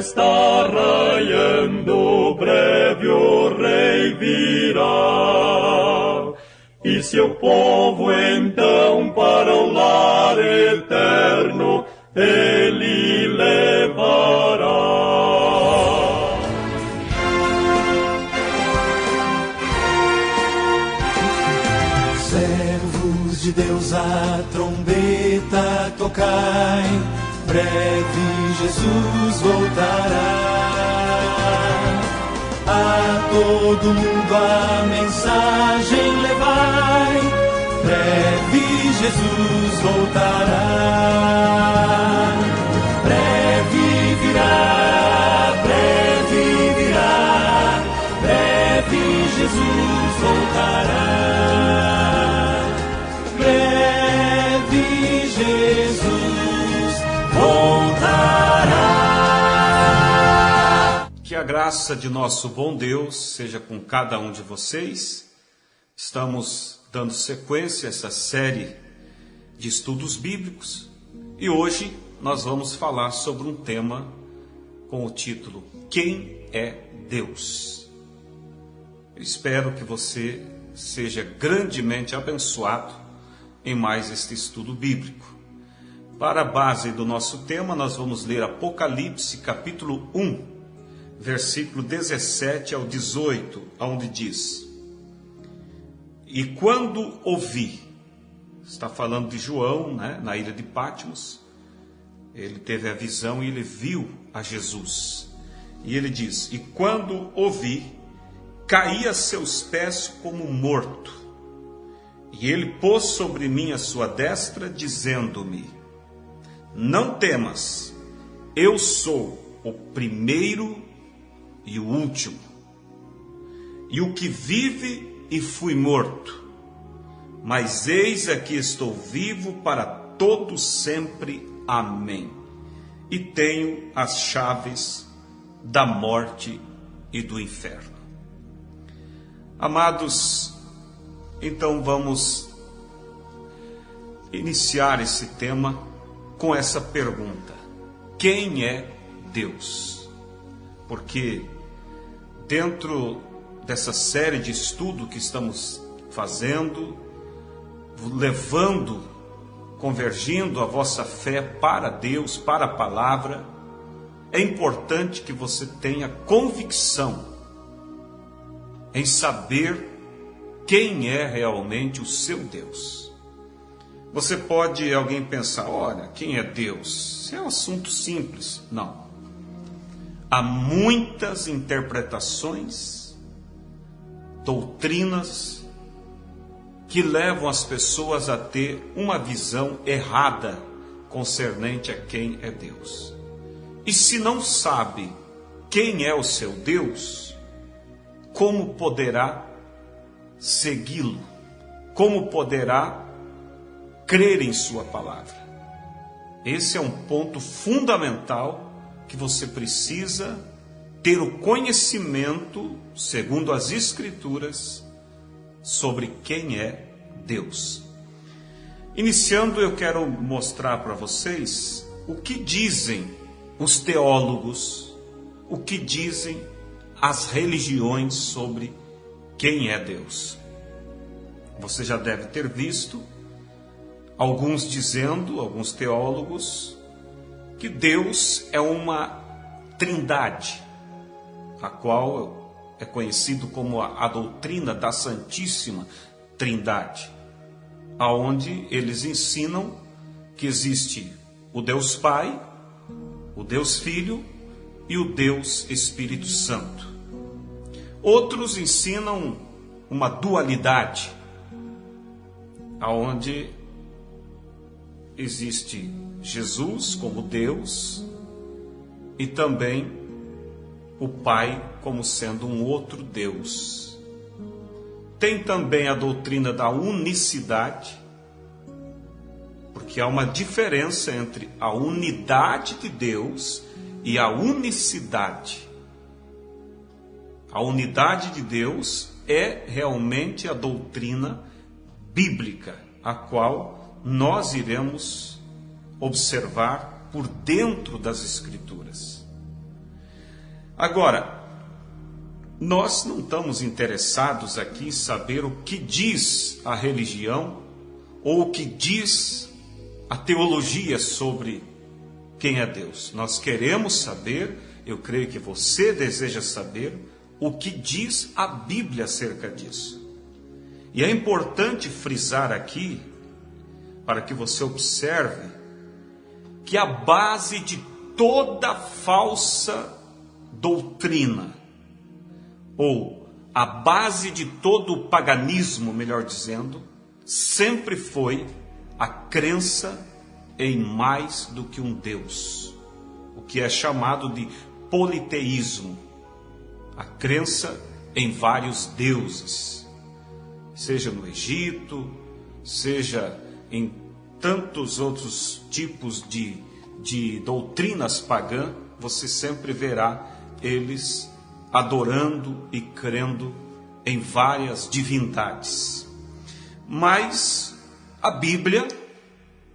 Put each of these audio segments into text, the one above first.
está raiando, breve o rei virá. E seu povo então para o lar eterno ele levará. Servos de Deus, a trombeta tocai, breve Jesus voltará. A todo mundo a mensagem levai, breve Jesus voltará. Breve virá, breve virá, breve Jesus voltará. Breve Jesus voltará. Que a graça de nosso bom Deus seja com cada um de vocês. Estamos dando sequência a essa série de estudos bíblicos e hoje nós vamos falar sobre um tema com o título Quem é Deus? Eu espero que você seja grandemente abençoado em mais este estudo bíblico. Para a base do nosso tema, nós vamos ler Apocalipse capítulo 1, versículo 17 ao 18, onde diz: E quando ouvi, está falando de João, na ilha de Patmos, ele teve a visão e ele viu a Jesus. E ele diz: E quando ouvi, caí a seus pés como morto. E ele pôs sobre mim a sua destra, dizendo-me: Não temas, eu sou o primeiro e o último, e o que vive e fui morto, mas eis aqui estou vivo para todo sempre. Amém. E tenho as chaves da morte e do inferno. Amados, então vamos iniciar esse tema com essa pergunta: quem é Deus? Porque dentro dessa série de estudo que estamos fazendo, convergindo a vossa fé para Deus, para a palavra, é importante que você tenha convicção em saber quem é realmente o seu Deus. Você pode, alguém pensar, olha, quem é Deus? Isso é um assunto simples. Não. Há muitas interpretações, doutrinas, que levam as pessoas a ter uma visão errada concernente a quem é Deus. E se não sabe quem é o seu Deus, como poderá segui-lo? Como poderá crer em sua palavra? Esse é um ponto fundamental que você precisa ter o conhecimento, segundo as Escrituras, sobre quem é Deus. Iniciando, eu quero mostrar para vocês o que dizem os teólogos, o que dizem as religiões sobre quem é Deus. Você já deve ter visto alguns teólogos, que Deus é uma trindade, a qual é conhecido como a doutrina da Santíssima Trindade, aonde eles ensinam que existe o Deus Pai, o Deus Filho e o Deus Espírito Santo. Outros ensinam uma dualidade, aonde existe Jesus como Deus e também o Pai como sendo um outro Deus. Tem também a doutrina da unicidade, porque há uma diferença entre a unidade de Deus e a unicidade. A unidade de Deus é realmente a doutrina bíblica, a qual nós iremos observar por dentro das Escrituras. Agora, nós não estamos interessados aqui em saber o que diz a religião ou o que diz a teologia sobre quem é Deus. Nós queremos saber, eu creio que você deseja saber, o que diz a Bíblia acerca disso. E é importante frisar aqui, para que você observe, que a base de toda falsa doutrina, ou a base de todo o paganismo, melhor dizendo, sempre foi a crença em mais do que um Deus, o que é chamado de politeísmo, a crença em vários deuses, seja no Egito, seja em tantos outros tipos de doutrinas pagãs, você sempre verá eles adorando e crendo em várias divindades. Mas a Bíblia,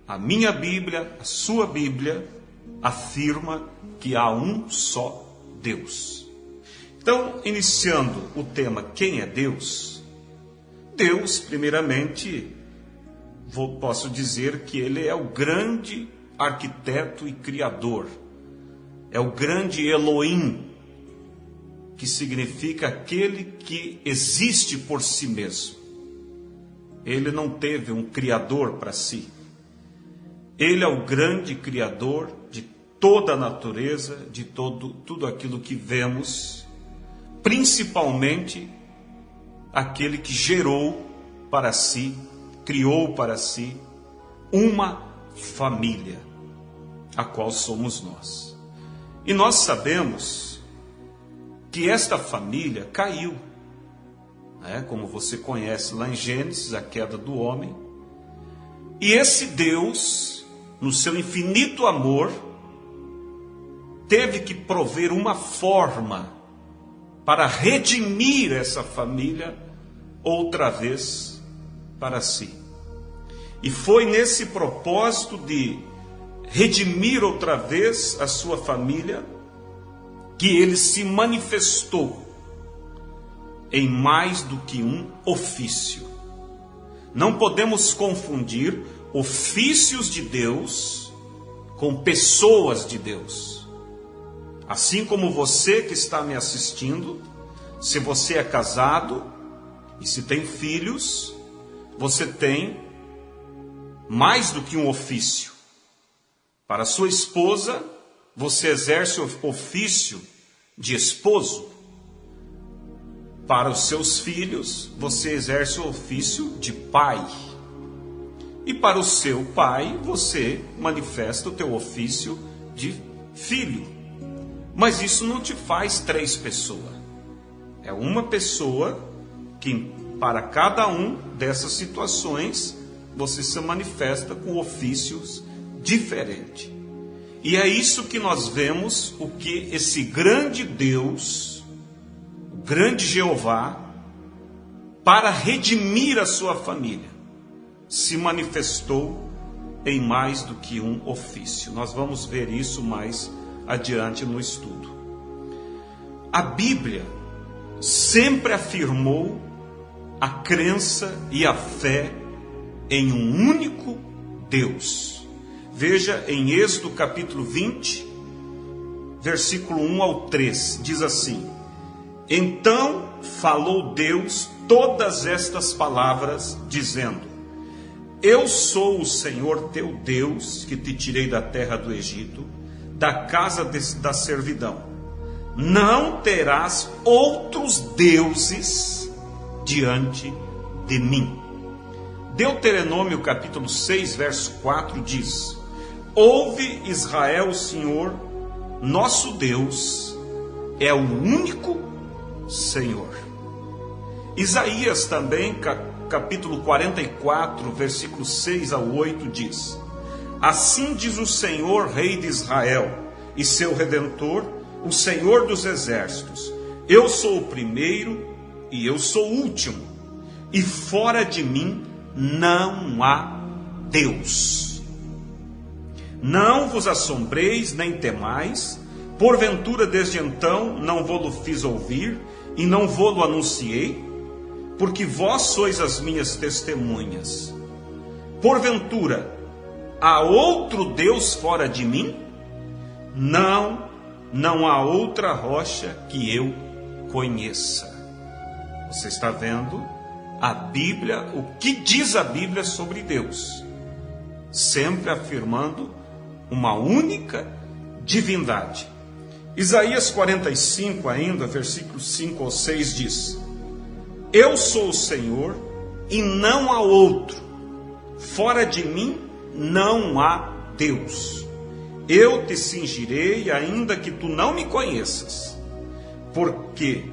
a minha Bíblia, a sua Bíblia, afirma que há um só Deus. Então, iniciando o tema quem é Deus, Deus, primeiramente, posso dizer que Ele é o grande arquiteto e criador, é o grande Elohim, que significa aquele que existe por si mesmo. Ele não teve um criador para si. Ele é o grande criador de toda a natureza, de tudo aquilo que vemos, principalmente aquele que gerou para si, criou para si uma família, a qual somos nós. E nós sabemos que esta família caiu, como você conhece lá em Gênesis, a queda do homem. E esse Deus, no seu infinito amor, teve que prover uma forma para redimir essa família outra vez para si. E foi nesse propósito de redimir outra vez a sua família que ele se manifestou em mais do que um ofício. Não podemos confundir ofícios de Deus com pessoas de Deus. Assim como você que está me assistindo, se você é casado e se tem filhos, você tem mais do que um ofício. Para sua esposa, você exerce o ofício de esposo. Para os seus filhos, você exerce o ofício de pai. E para o seu pai, você manifesta o teu ofício de filho. Mas isso não te faz três pessoas. É uma pessoa que, para cada um dessas situações, você se manifesta com ofícios diferentes. E é isso que nós vemos, o que esse grande Deus, o grande Jeová, para redimir a sua família, se manifestou em mais do que um ofício. Nós vamos ver isso mais adiante no estudo. A Bíblia sempre afirmou a crença e a fé em um único Deus. Veja em Êxodo capítulo 20, versículo 1 ao 3, diz assim: Então falou Deus todas estas palavras, dizendo: Eu sou o Senhor teu Deus, que te tirei da terra do Egito, da casa da servidão. Não terás outros deuses diante de mim. Deuteronômio capítulo 6, verso 4 diz: Ouve, Israel, o Senhor, nosso Deus, é o único Senhor. Isaías também, capítulo 44, versículos 6 a 8 diz: Assim diz o Senhor, Rei de Israel, e seu Redentor, o Senhor dos exércitos: Eu sou o primeiro e eu sou o último, e fora de mim não há Deus. Não vos assombreis nem temais, Porventura, desde então, não vou-lo fiz ouvir, e não vou-lo anunciei, porque vós sois as minhas testemunhas. Porventura, há outro Deus fora de mim? Não há outra rocha que eu conheça. Você está vendo a Bíblia, o que diz a Bíblia sobre Deus, sempre afirmando uma única divindade. Isaías 45 ainda, versículos 5 ou 6 diz: Eu sou o Senhor e não há outro, fora de mim não há Deus. Eu te cingirei, ainda que tu não me conheças, porque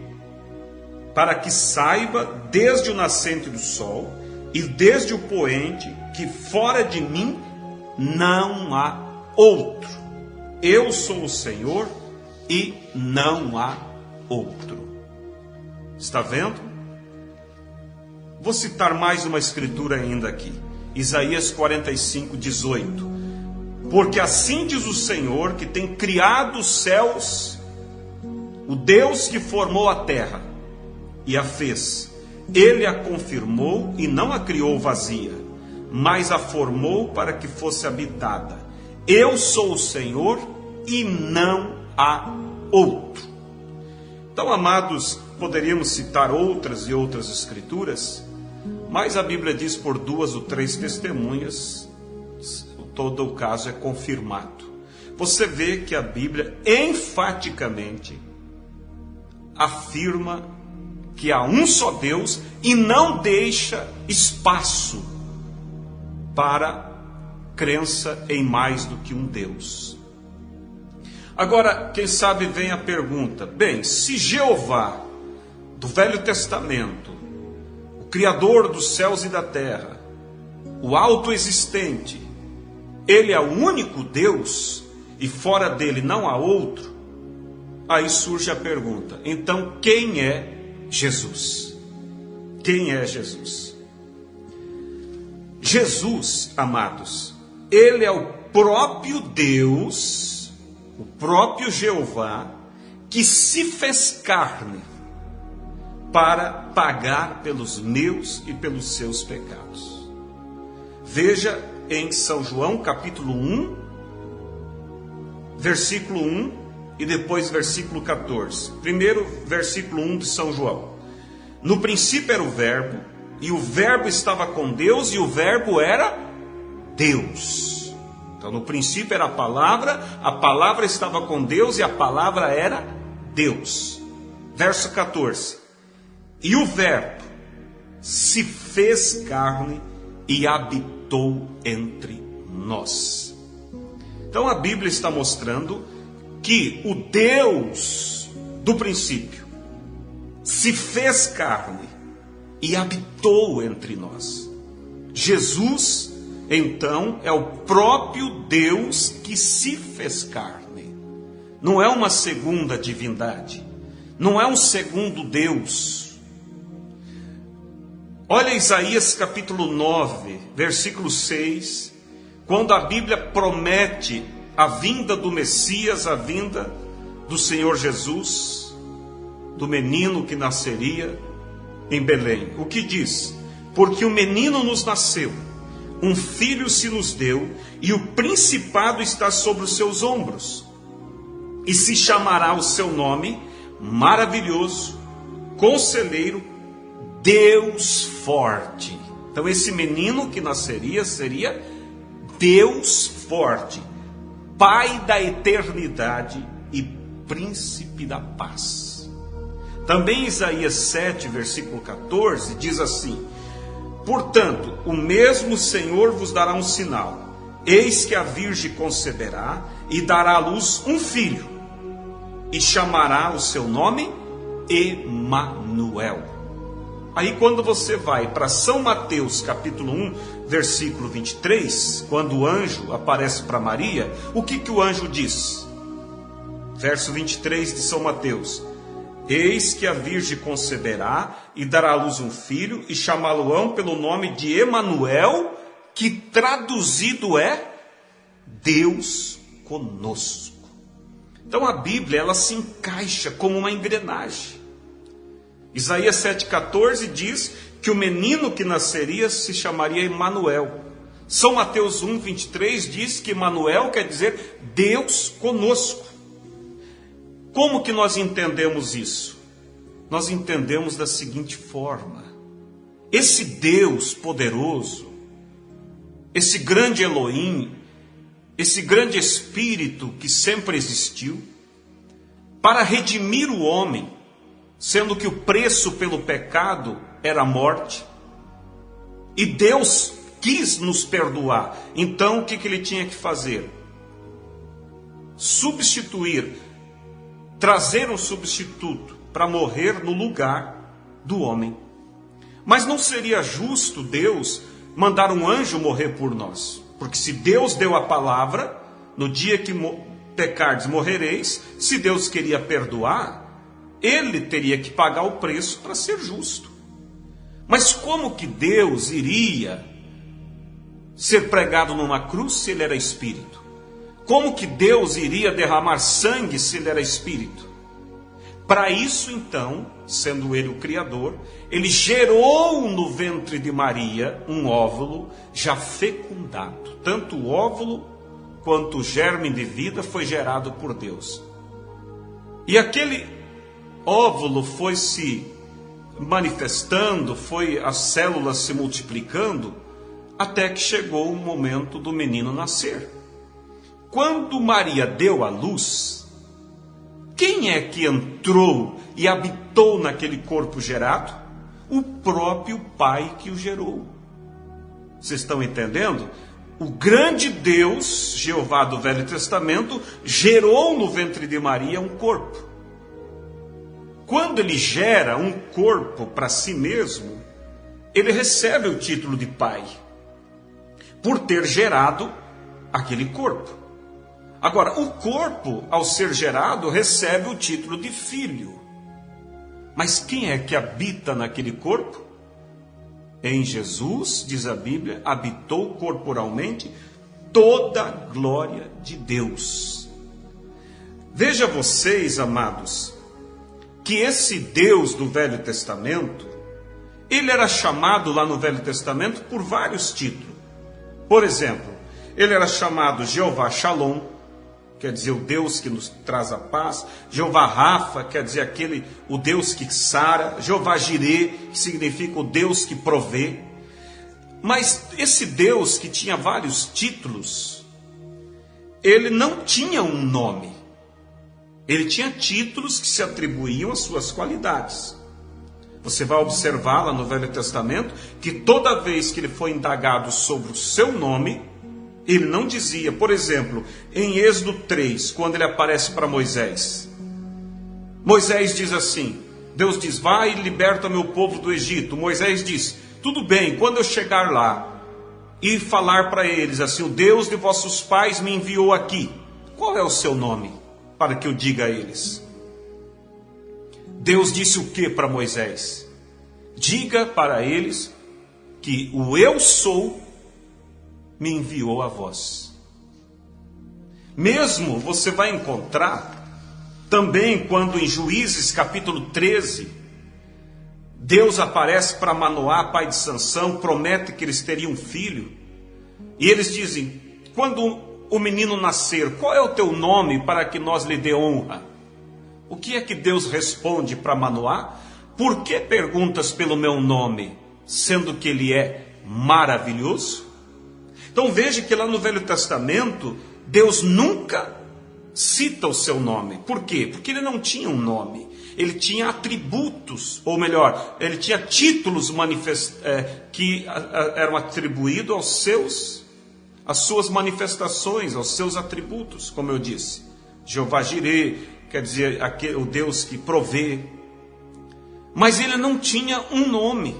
para que saiba desde o nascente do sol e desde o poente que fora de mim não há outro. Eu sou o Senhor e não há outro. Está vendo? Vou citar mais uma escritura ainda aqui. Isaías 45, 18. Porque assim diz o Senhor, que tem criado os céus, o Deus que formou a terra e a fez. Ele a confirmou e não a criou vazia, mas a formou para que fosse habitada. Eu sou o Senhor e não há outro. Então, amados, poderíamos citar outras e outras escrituras, mas a Bíblia diz por 2 ou 3 testemunhas, todo o caso é confirmado. Você vê que a Bíblia enfaticamente afirma que há um só Deus e não deixa espaço para crença em mais do que um Deus. Agora, quem sabe vem a pergunta: bem, se Jeová, do Velho Testamento, o Criador dos céus e da terra, o autoexistente, Ele é o único Deus e fora dele não há outro, aí surge a pergunta: então quem é Jesus? Quem é Jesus? Jesus, amados, Ele é o próprio Deus, o próprio Jeová, que se fez carne para pagar pelos meus e pelos seus pecados. Veja em São João capítulo 1, versículo 1 e depois versículo 14. Primeiro versículo 1 de São João: No princípio era o Verbo, e o Verbo estava com Deus, e o Verbo era Deus. Então no princípio era a palavra estava com Deus, e a palavra era Deus. Verso 14: E o Verbo se fez carne e habitou entre nós. Então a Bíblia está mostrando que o Deus do princípio se fez carne e habitou entre nós. Jesus, então, é o próprio Deus que se fez carne. Não é uma segunda divindade, não é um segundo Deus. Olha Isaías capítulo 9, versículo 6, quando a Bíblia promete a vinda do Messias, a vinda do Senhor Jesus, do menino que nasceria em Belém. O que diz? Porque um menino nos nasceu, um filho se nos deu, e o principado está sobre os seus ombros, e se chamará o seu nome Maravilhoso, Conselheiro, Deus Forte. Então esse menino que nasceria seria Deus Forte, Pai da eternidade e Príncipe da paz. Também Isaías 7, versículo 14, diz assim: Portanto, o mesmo Senhor vos dará um sinal. Eis que a Virgem conceberá e dará à luz um filho, e chamará o seu nome Emanuel. Aí quando você vai para São Mateus capítulo 1, versículo 23, quando o anjo aparece para Maria, o que o anjo diz? Verso 23 de São Mateus: Eis que a Virgem conceberá e dará à luz um filho, e chamá-lo-ão pelo nome de Emanuel, que traduzido é Deus conosco. Então a Bíblia, ela se encaixa como uma engrenagem. Isaías 7,14 diz que o menino que nasceria se chamaria Emanuel. São Mateus 1,23 diz que Emanuel quer dizer Deus conosco. Como que nós entendemos isso? Nós entendemos da seguinte forma: esse Deus poderoso, esse grande Elohim, esse grande Espírito que sempre existiu, para redimir o homem, sendo que o preço pelo pecado era a morte, e Deus quis nos perdoar. Então o que ele tinha que fazer? Substituir, trazer um substituto para morrer no lugar do homem. Mas não seria justo Deus mandar um anjo morrer por nós, porque se Deus deu a palavra, no dia que pecardes morrereis, se Deus queria perdoar, Ele teria que pagar o preço para ser justo. Mas como que Deus iria ser pregado numa cruz se Ele era Espírito? Como que Deus iria derramar sangue se Ele era Espírito? Para isso então, sendo Ele o Criador, Ele gerou no ventre de Maria um óvulo já fecundado. Tanto o óvulo quanto o germe de vida foi gerado por Deus. E aquele óvulo foi se manifestando, foi as células se multiplicando, até que chegou o momento do menino nascer. Quando Maria deu à luz, quem é que entrou e habitou naquele corpo gerado? O próprio Pai que o gerou. Vocês estão entendendo? O grande Deus, Jeová do Velho Testamento, gerou no ventre de Maria um corpo. Quando ele gera um corpo para si mesmo, ele recebe o título de Pai, por ter gerado aquele corpo. Agora, o corpo, ao ser gerado, recebe o título de filho. Mas quem é que habita naquele corpo? Em Jesus, diz a Bíblia, habitou corporalmente toda a glória de Deus. Veja vocês, amados, que esse Deus do Velho Testamento, ele era chamado lá no Velho Testamento por vários títulos. Por exemplo, ele era chamado Jeová Shalom, quer dizer o Deus que nos traz a paz. Jeová Rafa, quer dizer o Deus que sara. Jeová Jireh, que significa o Deus que provê. Mas esse Deus que tinha vários títulos, ele não tinha um nome. Ele tinha títulos que se atribuíam às suas qualidades. Você vai observar lá no Velho Testamento que toda vez que ele foi indagado sobre o seu nome, ele não dizia, por exemplo, em Êxodo 3, quando ele aparece para Moisés. Moisés diz assim, Deus diz, vai e liberta meu povo do Egito. Moisés diz, tudo bem, quando eu chegar lá e falar para eles assim, o Deus de vossos pais me enviou aqui, qual é o seu nome? Para que eu diga a eles. Deus disse o que para Moisés? Diga para eles que o eu sou me enviou a vós. Mesmo você vai encontrar também quando em Juízes capítulo 13, Deus aparece para Manoá, pai de Sansão, promete que eles teriam um filho, e eles dizem, quando o menino nascer, qual é o teu nome para que nós lhe dê honra? O que é que Deus responde para Manoá? Por que perguntas pelo meu nome, sendo que ele é maravilhoso? Então veja que lá no Velho Testamento, Deus nunca cita o seu nome. Por quê? Porque ele não tinha um nome. Ele tinha atributos, ou melhor, ele tinha títulos que eram atribuídos às suas manifestações, aos seus atributos, como eu disse. Jeová Jireh, quer dizer, o Deus que provê. Mas ele não tinha um nome.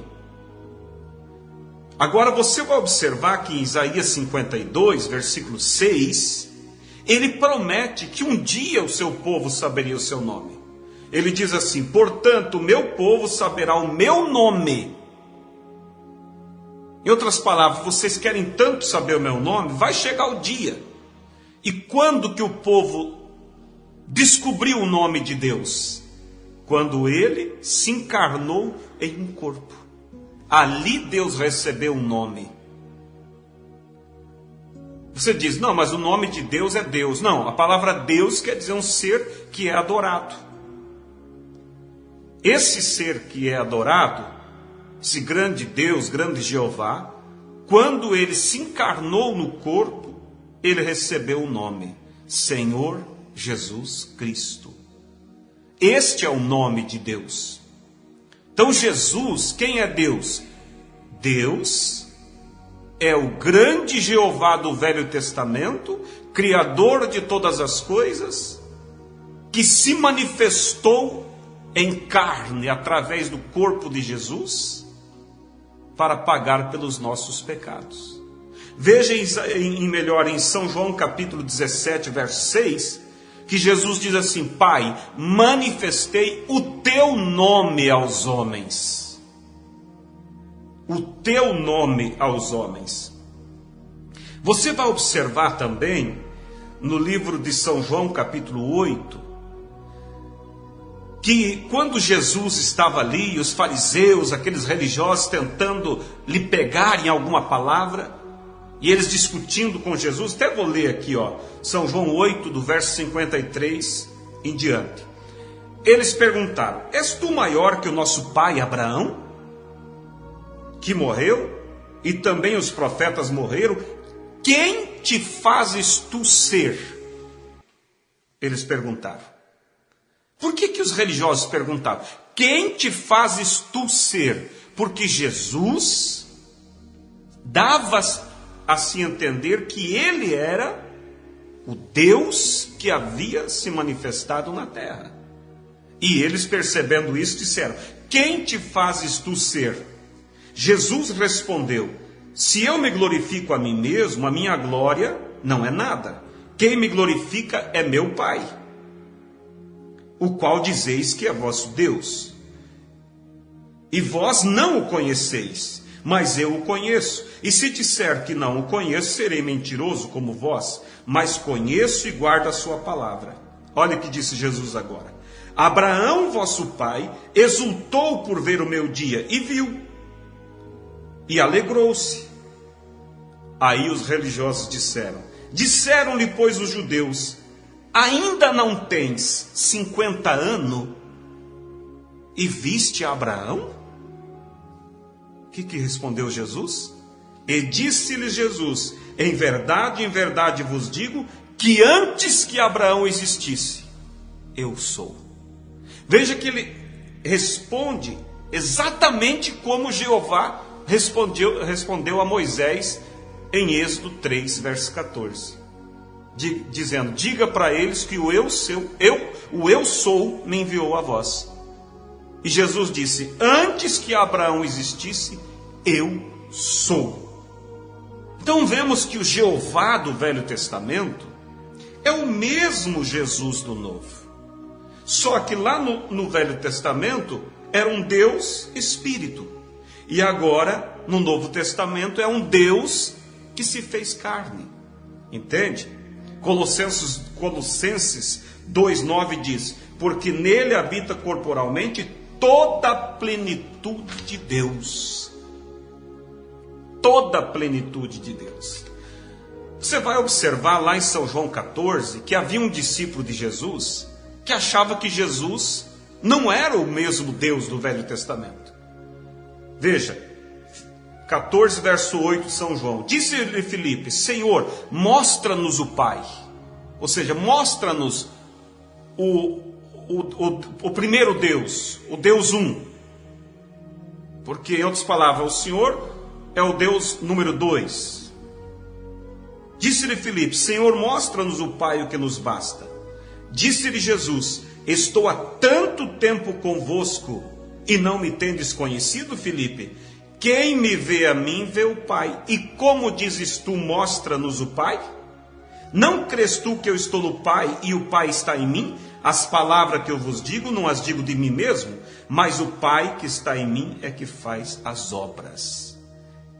Agora você vai observar que em Isaías 52, versículo 6, ele promete que um dia o seu povo saberia o seu nome. Ele diz assim, portanto, o meu povo saberá o meu nome. Em outras palavras, vocês querem tanto saber o meu nome? Vai chegar o dia. E quando que o povo descobriu o nome de Deus? Quando ele se encarnou em um corpo. Ali Deus recebeu um nome. Você diz, não, mas o nome de Deus é Deus. Não, a palavra Deus quer dizer um ser que é adorado. Esse ser que é adorado, esse grande Deus, grande Jeová, quando ele se encarnou no corpo, ele recebeu o nome Senhor Jesus Cristo. Este é o nome de Deus. Então Jesus, quem é Deus? Deus é o grande Jeová do Velho Testamento, Criador de todas as coisas, que se manifestou em carne através do corpo de Jesus para pagar pelos nossos pecados. Veja melhor em São João capítulo 17, verso 6, que Jesus diz assim: Pai, manifestei o teu nome aos homens. O teu nome aos homens. Você vai observar também no livro de São João capítulo 8, que quando Jesus estava ali, os fariseus, aqueles religiosos tentando lhe pegar em alguma palavra, e eles discutindo com Jesus, até vou ler aqui, São João 8, do verso 53 em diante. Eles perguntaram: és tu maior que o nosso pai Abraão, que morreu, e também os profetas morreram? Quem te fazes tu ser? Eles perguntaram. Por que os religiosos perguntavam? Quem te fazes tu ser? Porque Jesus dava a se entender que ele era o Deus que havia se manifestado na terra. E eles, percebendo isso, disseram: quem te fazes tu ser? Jesus respondeu: se eu me glorifico a mim mesmo, a minha glória não é nada. Quem me glorifica é meu Pai, o qual dizeis que é vosso Deus. E vós não o conheceis, mas eu o conheço. E se disser que não o conheço, serei mentiroso como vós, mas conheço e guardo a sua palavra. Olha o que disse Jesus agora. Abraão, vosso pai, exultou por ver o meu dia, e viu, e alegrou-se. Aí os religiosos disseram-lhe, pois, os judeus: ainda não tens 50 anos e viste Abraão? O que respondeu Jesus? E disse-lhe Jesus: em verdade vos digo, que antes que Abraão existisse, eu sou. Veja que ele responde exatamente como Jeová respondeu a Moisés em Êxodo 3, verso 14. Dizendo: diga para eles que o eu sou me enviou a vós. E Jesus disse: antes que Abraão existisse, eu sou. Então vemos que o Jeová do Velho Testamento é o mesmo Jesus do Novo. Só que lá no Velho Testamento era um Deus Espírito. E agora, no Novo Testamento, é um Deus que se fez carne. Entende? Colossenses 2,9 diz: porque nele habita corporalmente toda a plenitude de Deus. Toda a plenitude de Deus. Você vai observar lá em São João 14 que havia um discípulo de Jesus que achava que Jesus não era o mesmo Deus do Velho Testamento. Veja, 14 verso 8 de São João. Disse-lhe Filipe: Senhor, mostra-nos o Pai. Ou seja, mostra-nos o primeiro Deus, o Deus um. Porque, em outras palavras, o Senhor é o Deus número 2. Disse-lhe Filipe: Senhor, mostra-nos o Pai, o que nos basta. Disse-lhe Jesus: estou há tanto tempo convosco e não me tendes conhecido, Filipe? Quem me vê a mim, vê o Pai. E como dizes tu, mostra-nos o Pai? Não crês tu que eu estou no Pai e o Pai está em mim? As palavras que eu vos digo, não as digo de mim mesmo, mas o Pai que está em mim é que faz as obras.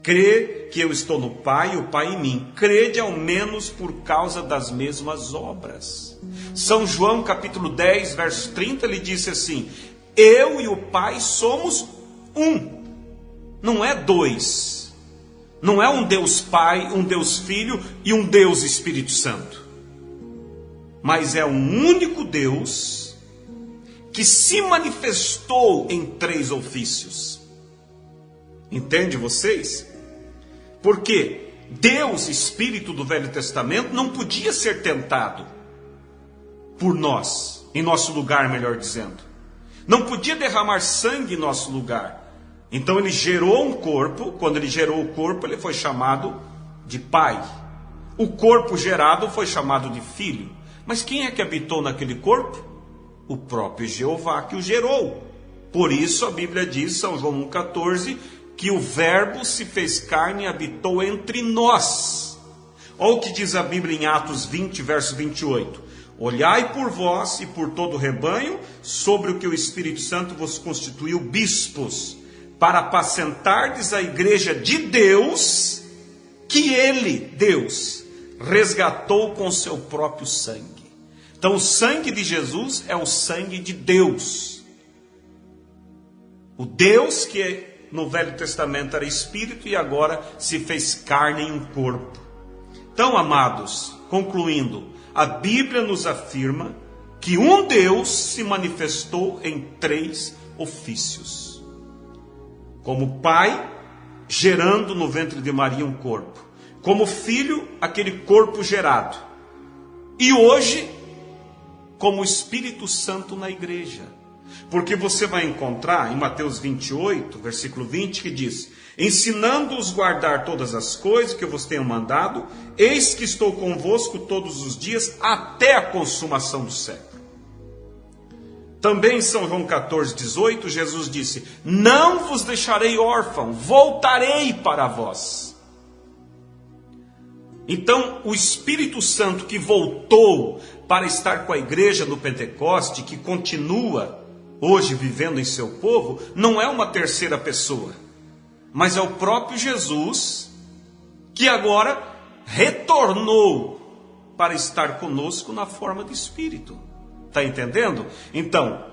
Crê que eu estou no Pai e o Pai em mim. Crede ao menos por causa das mesmas obras. São João capítulo 10, verso 30, ele disse assim: eu e o Pai somos um. Não é dois. Não é um Deus Pai, um Deus Filho e um Deus Espírito Santo. Mas é um único Deus que se manifestou em 3 ofícios. Entende vocês? Porque Deus, Espírito do Velho Testamento, não podia ser tentado por nós, em nosso lugar, melhor dizendo. Não podia derramar sangue em nosso lugar. Então ele gerou um corpo. Quando ele gerou o corpo, ele foi chamado de Pai. O corpo gerado foi chamado de Filho. Mas quem é que habitou naquele corpo? O próprio Jeová que o gerou. Por isso a Bíblia diz, São João 1,14, que o Verbo se fez carne e habitou entre nós. Olha o que diz a Bíblia em Atos 20, verso 28. Olhai por vós e por todo o rebanho, sobre o que o Espírito Santo vos constituiu bispos, para apacentardes a igreja de Deus, que Ele, Deus, resgatou com seu próprio sangue. Então o sangue de Jesus é o sangue de Deus. O Deus que no Velho Testamento era Espírito e agora se fez carne em um corpo. Então, amados, concluindo, a Bíblia nos afirma que um Deus se manifestou em 3 ofícios. Como Pai, gerando no ventre de Maria um corpo. Como Filho, aquele corpo gerado. E hoje, como Espírito Santo na igreja. Porque você vai encontrar em Mateus 28, versículo 20, que diz: ensinando-os guardar todas as coisas que eu vos tenho mandado, eis que estou convosco todos os dias, até a consumação do século. Também em São João 14, 18, Jesus disse: não vos deixarei órfão, voltarei para vós. Então, o Espírito Santo que voltou para estar com a igreja no Pentecoste, que continua hoje vivendo em seu povo, não é uma terceira pessoa, mas é o próprio Jesus, que agora retornou para estar conosco na forma de Espírito. Está entendendo? Então,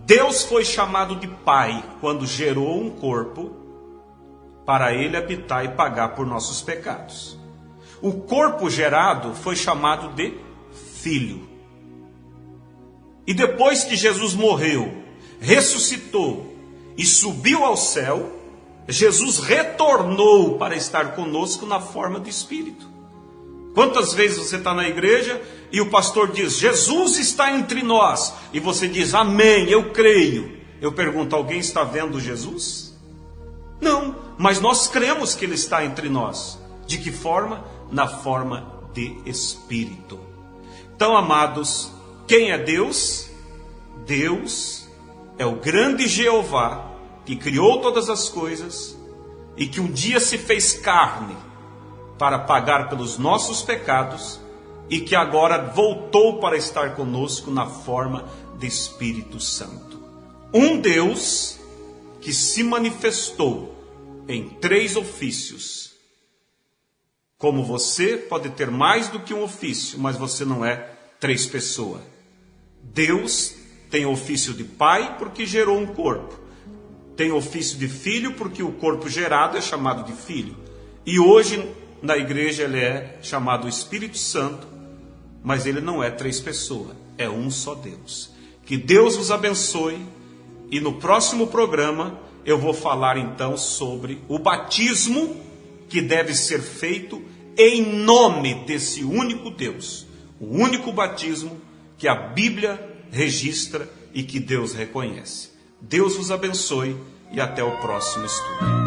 Deus foi chamado de Pai quando gerou um corpo para Ele habitar e pagar por nossos pecados. O corpo gerado foi chamado de Filho. E depois que Jesus morreu, ressuscitou e subiu ao céu, Jesus retornou para estar conosco na forma de Espírito. Quantas vezes você está na igreja e o pastor diz: Jesus está entre nós, e você diz: amém, eu creio. Eu pergunto: alguém está vendo Jesus? Não, mas nós cremos que Ele está entre nós. De que forma? Na forma de Espírito. Então, amados, quem é Deus? Deus é o grande Jeová, que criou todas as coisas e que um dia se fez carne para pagar pelos nossos pecados e que agora voltou para estar conosco na forma de Espírito Santo. Um Deus que se manifestou em 3 ofícios. Como você pode ter mais do que um ofício, mas você não é 3 pessoas. Deus tem ofício de Pai porque gerou um corpo. Tem ofício de Filho porque o corpo gerado é chamado de Filho. E hoje na igreja ele é chamado Espírito Santo, mas ele não é 3 pessoas, é um só Deus. Que Deus os abençoe, e no próximo programa eu vou falar então sobre o batismo que deve ser feito em nome desse único Deus. O único batismo que a Bíblia registra e que Deus reconhece. Deus os abençoe e até o próximo estudo.